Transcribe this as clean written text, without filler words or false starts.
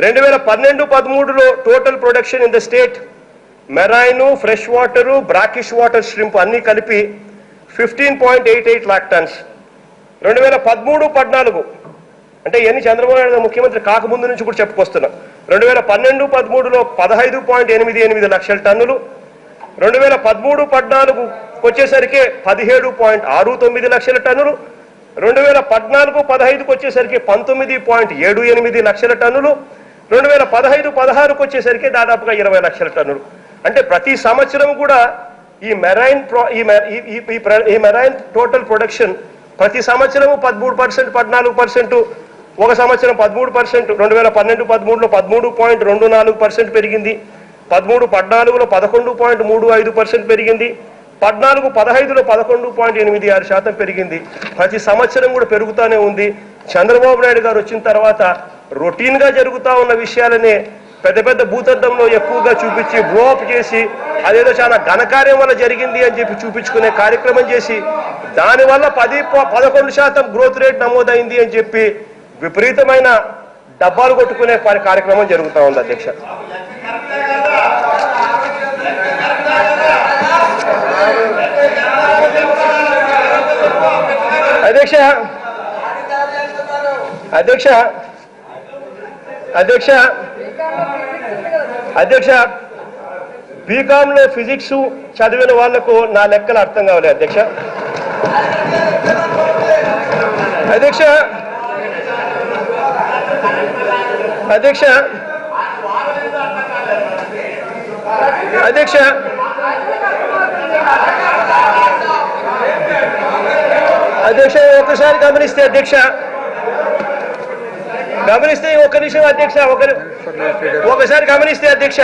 2012-13లో total production in the state marine, fresh water, brackish water shrimp అన్ని కలిపి 15.88 lakh tons. 2013-14 అంటే ఎన్ని చంద్రబాబు నాయుడు ముఖ్యమంత్రి కాకముందు నుంచి కూడా చెప్పుకొస్తున్నా. 2012-13లో 15.88 లక్షల టన్నులు, 2013-14 వచ్చేసరికి 17.69 లక్షల టన్నులు, 2014-15 వచ్చేసరికి 19.78 లక్షల టన్నులు, 2015-16 వచ్చేసరికి దాదాపుగా 20 లక్షల టన్నులు. అంటే ప్రతి సంవత్సరం కూడా ఈ మెరైన్ టోటల్ ప్రొడక్షన్ ప్రతి సంవత్సరము 13%, 14%, ఒక సంవత్సరం 13%, 2012-13లో 13.24% పెరిగింది, 13-14లో 11.35% పెరిగింది, 14-15లో 11.86% పెరిగింది. ప్రతి సంవత్సరం కూడా పెరుగుతూనే ఉంది. చంద్రబాబు నాయుడు గారు వచ్చిన తర్వాత రొటీన్గా జరుగుతూ ఉన్న విషయాలనే పెద్ద పెద్ద భూతద్దంలో ఎక్కువగా చూపించి బ్లోఅప్ చేసి అదేదో చాలా ఘనకార్యం వల్ల జరిగింది అని చెప్పి చూపించుకునే కార్యక్రమం చేసి దానివల్ల 10-11% గ్రోత్ రేట్ నమోదైంది అని చెప్పి విపరీతమైన డబ్బాలు కొట్టుకునే కార్యక్రమం జరుగుతూ ఉంది. అధ్యక్ష, అధ్యక్ష అధ్యక్ష అధ్యక్ష అధ్యక్ష బీకాంలో ఫిజిక్స్ చదివిన వాళ్లకు నా లెక్కలు అర్థం కావాలి. అధ్యక్ష అధ్యక్ష అధ్యక్ష అధ్యక్ష అధ్యక్ష ఒకసారి గమనిస్తే ఒక్క నిమిషం అధ్యక్ష, ఒకసారి గమనిస్తే అధ్యక్ష.